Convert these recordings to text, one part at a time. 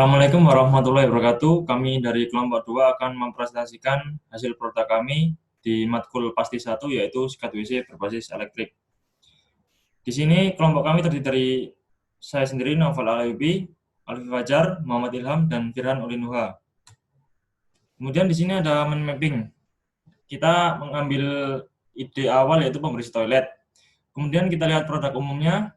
Assalamualaikum warahmatullahi wabarakatuh. Kami dari kelompok 2 akan mempresentasikan hasil produk kami di matkul pasti 1 yaitu sikat WC berbasis elektrik. Di sini kelompok kami terdiri dari saya sendiri, Naufal Alayubi, Alfi Fajar, Muhammad Ilham, dan Firhan Ulinuha. Kemudian di sini ada mind mapping. Kita mengambil ide awal yaitu pembersih toilet. Kemudian kita lihat produk umumnya,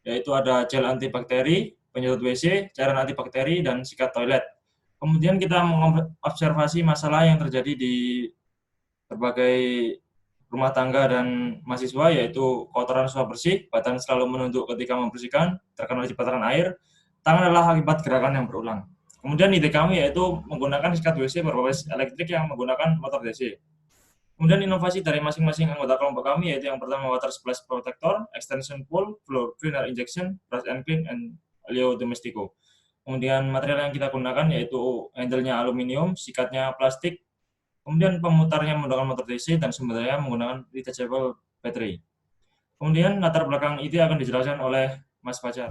yaitu ada gel antibakteri, penyedot WC, cairan antibakteri, dan sikat toilet. Kemudian kita mengobservasi masalah yang terjadi di berbagai rumah tangga dan mahasiswa, yaitu kotoran susah bersih, badan selalu menunduk ketika membersihkan, terkena cipratan air, tangan adalah akibat gerakan yang berulang. Kemudian ide kami yaitu menggunakan sikat WC berbasis elektrik yang menggunakan motor DC. Kemudian inovasi dari masing-masing anggota kelompok kami yaitu yang pertama water splash protector, extension pool, floor cleaner injection, brush and clean, and Leo Domestico. Kemudian material yang kita gunakan yaitu handle-nya aluminium, sikatnya plastik, kemudian pemutarnya menggunakan motor DC, dan sumber daya menggunakan rechargeable battery. Kemudian latar belakang itu akan dijelaskan oleh Mas Fajar.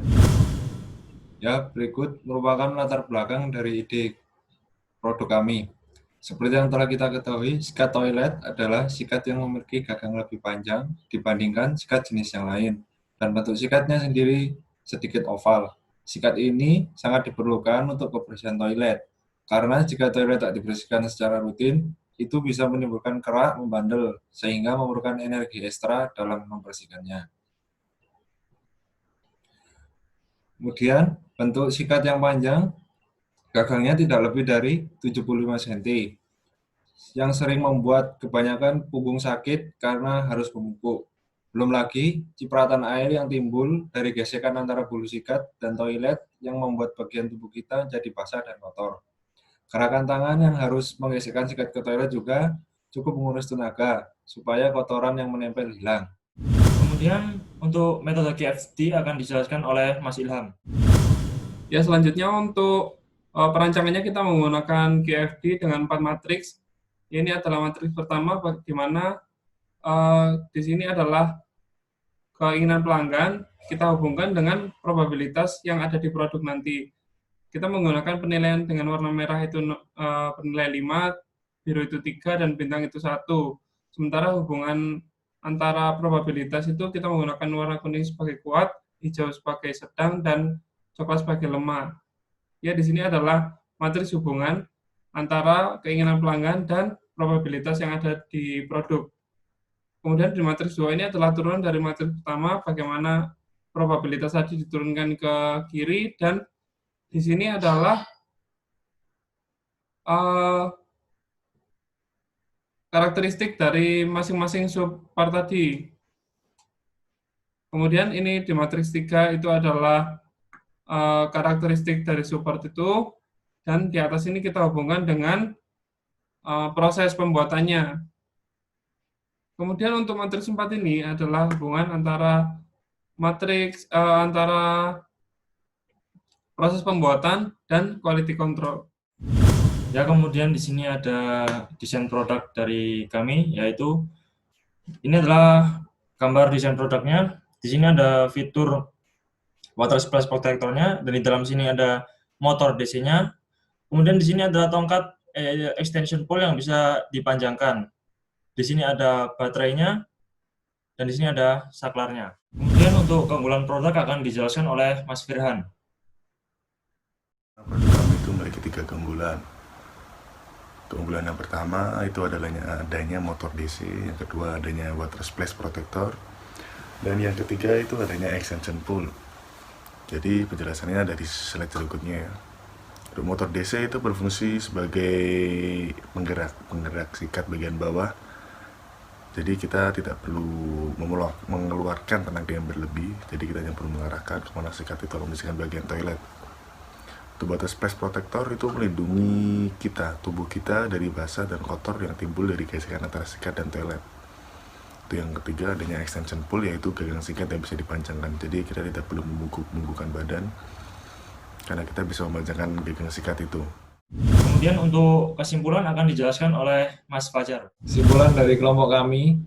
Ya, berikut merupakan latar belakang dari ide produk kami. Seperti yang telah kita ketahui, sikat toilet adalah sikat yang memiliki gagang lebih panjang dibandingkan sikat jenis yang lain, dan bentuk sikatnya sendiri sedikit oval. Sikat ini sangat diperlukan untuk kebersihan toilet, karena jika toilet tak dibersihkan secara rutin, itu bisa menimbulkan kerak membandel, sehingga memerlukan energi ekstra dalam membersihkannya. Kemudian, bentuk sikat yang panjang, gagangnya tidak lebih dari 75 cm, yang sering membuat kebanyakan punggung sakit karena harus memupuk. Belum lagi, cipratan air yang timbul dari gesekan antara bulu sikat dan toilet yang membuat bagian tubuh kita jadi basah dan kotor. Gerakan tangan yang harus menggesekkan sikat ke toilet juga cukup menguras tenaga, supaya kotoran yang menempel hilang. Kemudian untuk metode KFD akan dijelaskan oleh Mas Ilham. Ya, selanjutnya untuk perancangannya kita menggunakan KFD dengan 4 matriks. Ini adalah matriks pertama, di mana di sini adalah keinginan pelanggan kita hubungkan dengan probabilitas yang ada di produk nanti. Kita menggunakan penilaian dengan warna merah itu penilaian 5, biru itu 3, dan bintang itu 1. Sementara hubungan antara probabilitas itu kita menggunakan warna kuning sebagai kuat, hijau sebagai sedang, dan coklat sebagai lemah. Ya, di sini adalah matriks hubungan antara keinginan pelanggan dan probabilitas yang ada di produk. Kemudian di matriks 2 ini adalah turunan dari matriks pertama, bagaimana probabilitas tadi diturunkan ke kiri, dan di sini adalah karakteristik dari masing-masing subpart tadi. Kemudian ini di matriks 3 itu adalah karakteristik dari subpart itu, dan di atas ini kita hubungkan dengan proses pembuatannya. Kemudian untuk matriks 4 ini adalah hubungan antara matriks antara proses pembuatan dan quality control. Ya, kemudian di sini ada desain produk dari kami, yaitu ini adalah gambar desain produknya. Di sini ada fitur water splash protectornya, dan di dalam sini ada motor DC-nya. Kemudian di sini ada tongkat extension pole yang bisa dipanjangkan. Di sini ada baterainya, dan di sini ada saklarnya. Kemudian untuk keunggulan produk akan dijelaskan oleh Mas Firhan. Produk kami itu memiliki 3 keunggulan. Keunggulan yang pertama itu adalah adanya motor DC, yang kedua adanya water splash protector, dan yang ketiga itu adanya extension pool. Jadi penjelasannya ada di slide berikutnya ya. Untuk motor DC itu berfungsi sebagai penggerak sikat bagian bawah. Jadi kita tidak perlu mengeluarkan tenaga yang berlebih, jadi kita hanya perlu mengarahkan kemana sikat itu membersihkan bagian toilet. Untuk water splash protector itu melindungi tubuh kita dari basah dan kotor yang timbul dari gesekan antara sikat dan toilet. Itu yang ketiga, adanya extension pool, yaitu gagang sikat yang bisa dipanjangkan. Jadi kita tidak perlu membungkukkan badan, karena kita bisa memanjangkan gagang sikat itu. Kemudian untuk kesimpulan akan dijelaskan oleh Mas Fajar. Kesimpulan dari kelompok kami,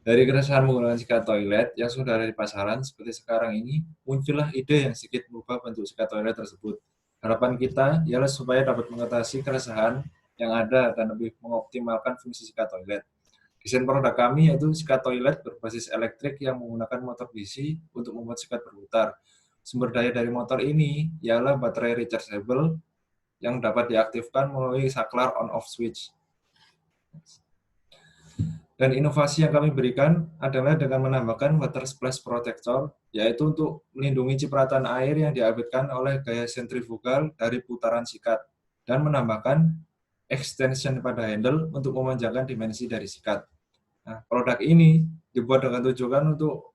dari keresahan menggunakan sikat toilet yang sudah ada di pasaran seperti sekarang ini, muncullah ide yang sedikit merubah bentuk sikat toilet tersebut. Harapan kita ialah supaya dapat mengatasi keresahan yang ada dan lebih mengoptimalkan fungsi sikat toilet. Desain produk kami yaitu sikat toilet berbasis elektrik yang menggunakan motor DC untuk membuat sikat berputar. Sumber daya dari motor ini ialah baterai rechargeable yang dapat diaktifkan melalui saklar on-off switch. Dan inovasi yang kami berikan adalah dengan menambahkan water splash protector, yaitu untuk melindungi cipratan air yang diabaikan oleh gaya sentrifugal dari putaran sikat, dan menambahkan extension pada handle untuk memanjangkan dimensi dari sikat. Nah, produk ini dibuat dengan tujuan untuk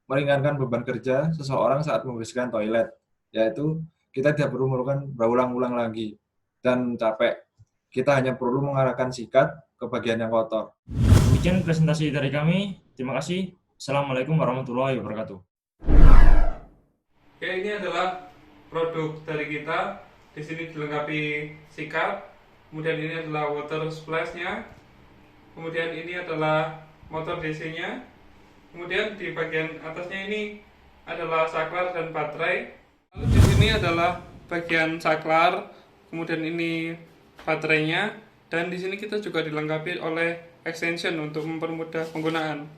meringankan beban kerja seseorang saat membersihkan toilet, yaitu kita tidak perlu melakukan berulang-ulang lagi dan capek. Kita hanya perlu mengarahkan sikat ke bagian yang kotor. Demikian presentasi dari kami. Terima kasih. Assalamualaikum warahmatullahi wabarakatuh. Oke, ini adalah produk dari kita. Di sini dilengkapi sikat, kemudian ini adalah water splash-nya, kemudian ini adalah motor DC-nya, kemudian di bagian atasnya ini adalah saklar dan baterai. Lalu di sini adalah bagian saklar, kemudian ini baterainya, dan di sini kita juga dilengkapi oleh extension untuk mempermudah penggunaan.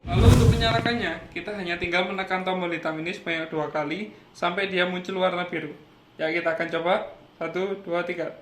Lalu untuk menyalakannya, kita hanya tinggal menekan tombol hitam ini sebanyak 2 kali sampai dia muncul warna biru. Ya, kita akan coba. 1, 2, 3.